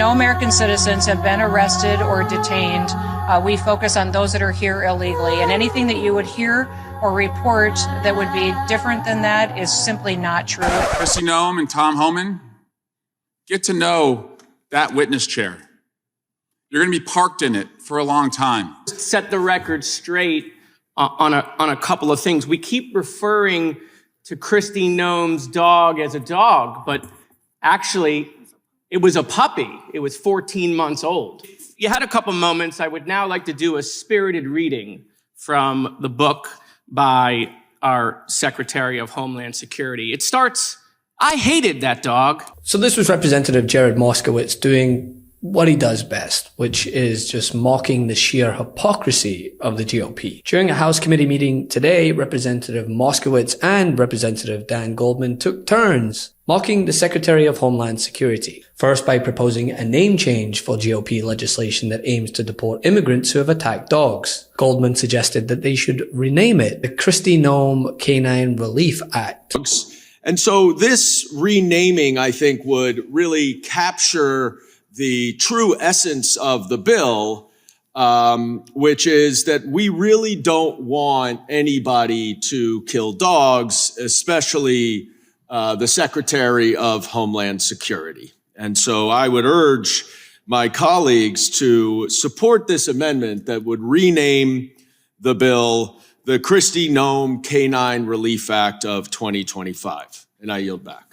no American citizens have been arrested or detained. We focus on those that are here illegally, and anything that you would hear or report that would be different than that is simply not true. Kristi Noem and Tom Homan, get to know that witness chair. You're going to be parked in it for a long time. Set the record straight on a couple of things. We keep referring to Kristi Noem's dog as a dog, but actually it was a puppy. It was 14 months old. If you had a couple moments, I would now like to do a spirited reading from the book by our Secretary of Homeland Security. It starts, "I hated that dog." So this was Representative Jared Moskowitz doing what he does best, which is just mocking the sheer hypocrisy of the GOP. During a House committee meeting today, Representative Moskowitz and Representative Dan Goldman took turns mocking the Secretary of Homeland Security. First by proposing a name change for GOP legislation that aims to deport immigrants who have attacked dogs. Goldman suggested that they should rename it the Kristi Noem Canine Relief Act. And so this renaming, I think, would really capture the true essence of the bill, which is that we really don't want anybody to kill dogs, especially the Secretary of Homeland Security. And so I would urge my colleagues to support this amendment that would rename the bill the Kristi Noem Canine Relief Act of 2025. And I yield back.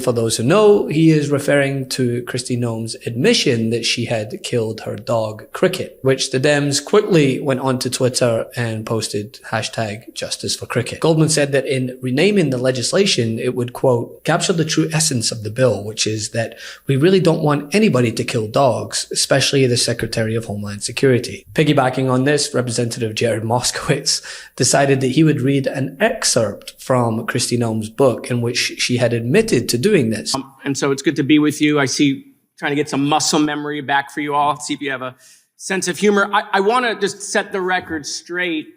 For those who know, he is referring to Kristi Noem's admission that she had killed her dog, Cricket, which the Dems quickly went onto Twitter and posted #JusticeForCricket. Goldman said that in renaming the legislation, it would, quote, capture the true essence of the bill, which is that we really don't want anybody to kill dogs, especially the Secretary of Homeland Security. Piggybacking on this, Representative Jared Moskowitz decided that he would read an excerpt from Kristi Noem's book in which she had admitted to doing this. And so it's good to be with you. I see trying to get some muscle memory back for you all, see if you have a sense of humor. I want to just set the record straight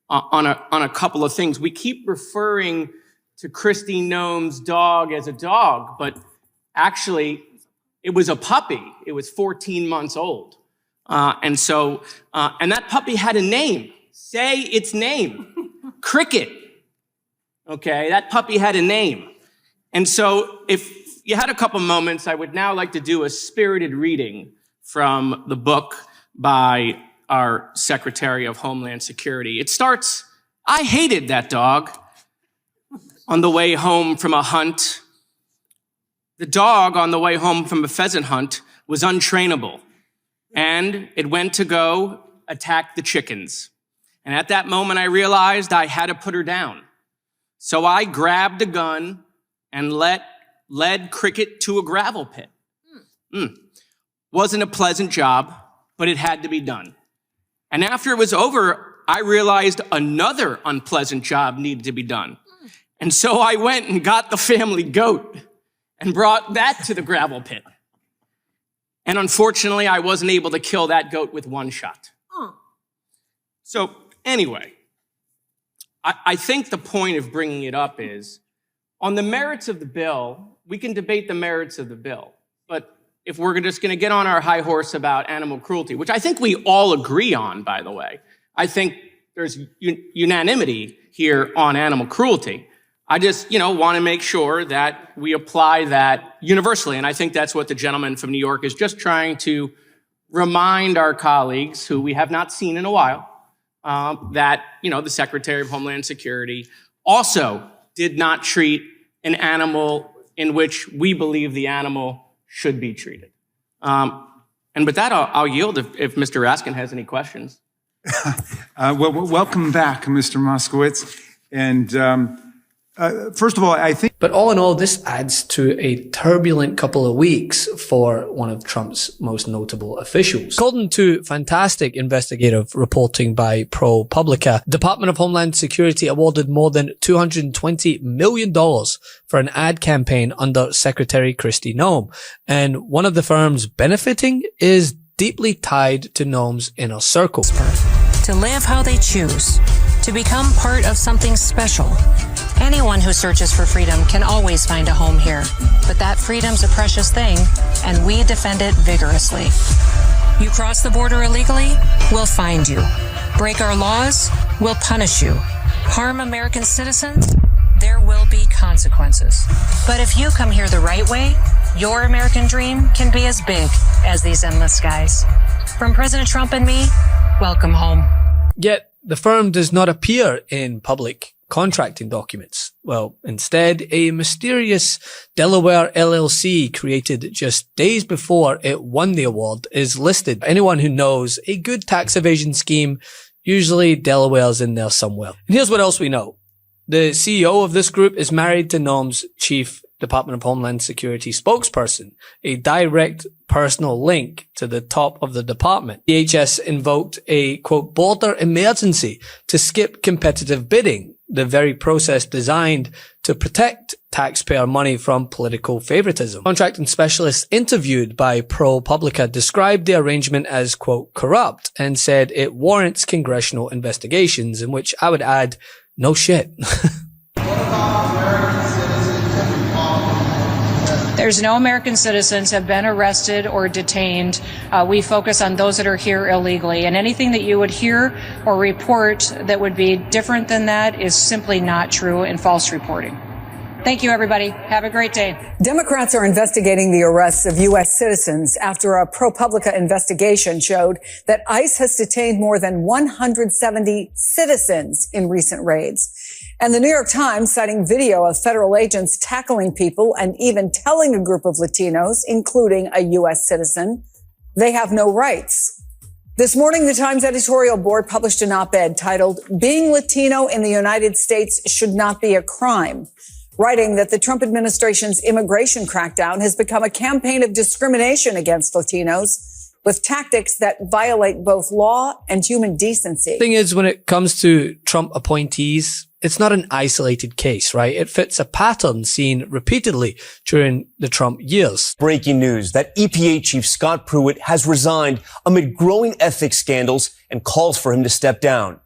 on a couple of things. We keep referring to Kristi Noem's dog as a dog, but actually it was a puppy. It was 14 months old. And that puppy had a name. Say its name. Cricket. Okay, that puppy had a name. And so if you had a couple moments, I would now like to do a spirited reading from the book by our Secretary of Homeland Security. It starts, "I hated that dog on the way home from a hunt. The dog on the way home from a pheasant hunt was untrainable, and it went to go attack the chickens. And at that moment, I realized I had to put her down. So I grabbed a gun and led Cricket to a gravel pit. Wasn't a pleasant job, but it had to be done. And after it was over, I realized another unpleasant job needed to be done. And so I went and got the family goat and brought that to the gravel pit. And unfortunately, I wasn't able to kill that goat with one shot." So anyway, I think the point of bringing it up is, on the merits of the bill, we can debate the merits of the bill. But if we're just going to get on our high horse about animal cruelty, which I think we all agree on, by the way, I think there's unanimity here on animal cruelty. I just, want to make sure that we apply that universally. And I think that's what the gentleman from New York is just trying to remind our colleagues, who we have not seen in a while, that, the Secretary of Homeland Security also did not treat an animal in which we believe the animal should be treated. And with that, I'll yield if Mr. Raskin has any questions. Welcome back, Mr. Moskowitz. And first of all, I think... But all in all, this adds to a turbulent couple of weeks for one of Trump's most notable officials. According to fantastic investigative reporting by ProPublica, the Department of Homeland Security awarded more than $220 million for an ad campaign under Secretary Kristi Noem. And one of the firms benefiting is deeply tied to Noem's inner circle. To live how they choose, to become part of something special, Anyone who searches for freedom can always find a home here, but that freedom's a precious thing, and we defend it vigorously. You cross the border illegally, we'll find you. Break our laws, we'll punish you. Harm American citizens, there will be consequences. But if you come here the right way, your American dream can be as big as these endless skies. From President Trump and me, welcome home. Yet, the firm does not appear in public contracting documents. Well, instead, a mysterious Delaware LLC created just days before it won the award is listed. Anyone who knows a good tax evasion scheme, usually Delaware's in there somewhere. And here's what else we know. The CEO of this group is married to Noem's chief Department of Homeland Security spokesperson, a direct personal link to the top of the department. DHS invoked a, quote, border emergency to skip competitive bidding, the very process designed to protect taxpayer money from political favoritism. Contracting specialists interviewed by ProPublica described the arrangement as, quote, corrupt and said it warrants congressional investigations, in which I would add, no shit. There's no American citizens have been arrested or detained. We focus on those that are here illegally, and anything that you would hear or report that would be different than that is simply not true and false reporting. Thank you, everybody. Have a great day. Democrats are investigating the arrests of U.S. citizens after a ProPublica investigation showed that ICE has detained more than 170 citizens in recent raids. And the New York Times, citing video of federal agents tackling people and even telling a group of Latinos, including a U.S. citizen, they have no rights. This morning, the Times editorial board published an op-ed titled, "Being Latino in the United States Should Not Be a Crime," writing that the Trump administration's immigration crackdown has become a campaign of discrimination against Latinos with tactics that violate both law and human decency. Thing is, when it comes to Trump appointees, it's not an isolated case, right? It fits a pattern seen repeatedly during the Trump years. Breaking news that EPA Chief Scott Pruitt has resigned amid growing ethics scandals and calls for him to step down.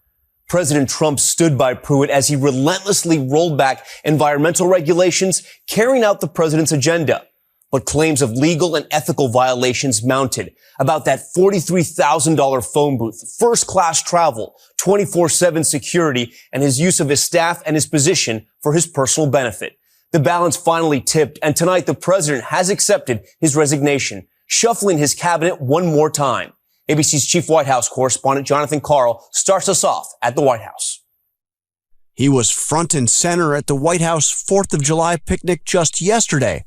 President Trump stood by Pruitt as he relentlessly rolled back environmental regulations, carrying out the president's agenda. But claims of legal and ethical violations mounted about that $43,000 phone booth, first-class travel, 24/7 security, and his use of his staff and his position for his personal benefit. The balance finally tipped, and tonight the president has accepted his resignation, shuffling his cabinet one more time. ABC's chief White House correspondent Jonathan Karl starts us off at the White House. He was front and center at the White House 4th of July picnic just yesterday.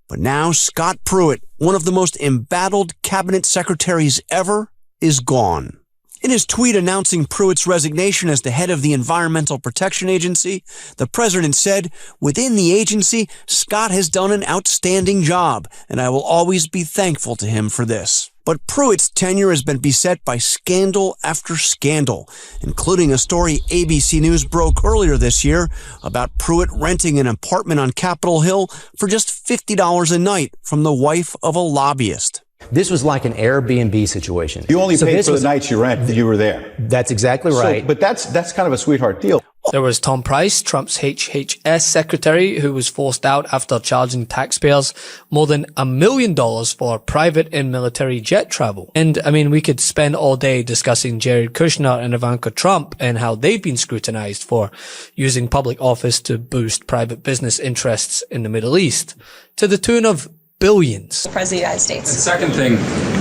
But now Scott Pruitt, one of the most embattled cabinet secretaries ever, is gone. In his tweet announcing Pruitt's resignation as the head of the Environmental Protection Agency, the president said, "Within the agency, Scott has done an outstanding job, and I will always be thankful to him for this." But Pruitt's tenure has been beset by scandal after scandal, including a story ABC News broke earlier this year about Pruitt renting an apartment on Capitol Hill for just $50 a night from the wife of a lobbyist. This was like an Airbnb situation. You only paid for the nights you rent. You were there. That's exactly right. But that's kind of a sweetheart deal. There was Tom Price, Trump's HHS secretary, who was forced out after charging taxpayers more than $1 million for private and military jet travel. And I mean, we could spend all day discussing Jared Kushner and Ivanka Trump and how they've been scrutinized for using public office to boost private business interests in the Middle East to the tune of billions. President of the United States. And second thing,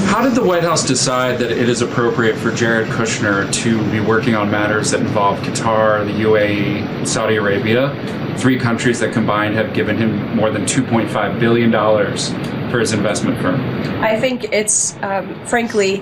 how did the White House decide that it is appropriate for Jared Kushner to be working on matters that involve Qatar, the UAE, Saudi Arabia, 3 countries that combined have given him more than $2.5 billion for his investment firm? I think it's frankly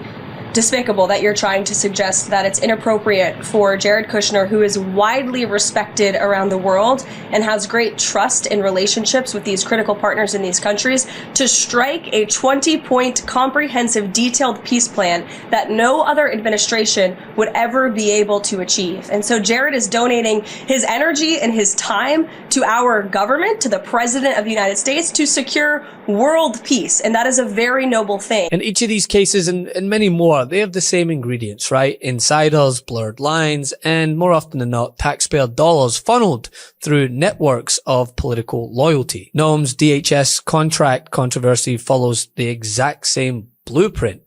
despicable that you're trying to suggest that it's inappropriate for Jared Kushner, who is widely respected around the world and has great trust in relationships with these critical partners in these countries, to strike a 20-point comprehensive detailed peace plan that no other administration would ever be able to achieve. And so Jared is donating his energy and his time to our government, to the President of the United States, to secure world peace. And that is a very noble thing. In each of these cases and many more, are, they have the same ingredients, right? Insiders, blurred lines, and more often than not, taxpayer dollars funneled through networks of political loyalty. Noem's DHS contract controversy follows the exact same blueprint.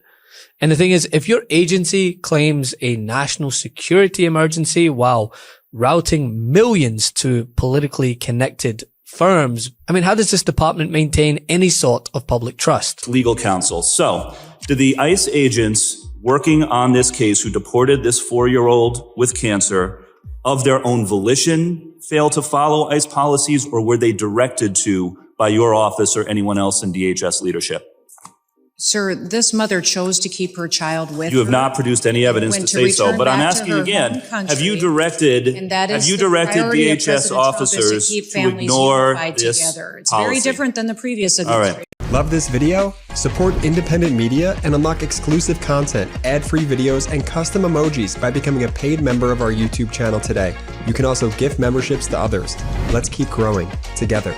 And the thing is, if your agency claims a national security emergency while routing millions to politically connected firms, I mean, how does this department maintain any sort of public trust? Legal counsel. So, did the ICE agents working on this case who deported this 4-year-old with cancer of their own volition fail to follow ICE policies, or were they directed to by your office or anyone else in DHS leadership? Sir, this mother chose to keep her child with her. You have not produced any evidence to say so, but I'm asking again, have you directed DHS officers to ignore this It's policy? very different than the previous administration. All right. Love this video? Support independent media and unlock exclusive content, ad-free videos, and custom emojis by becoming a paid member of our YouTube channel today. You can also gift memberships to others. Let's keep growing together.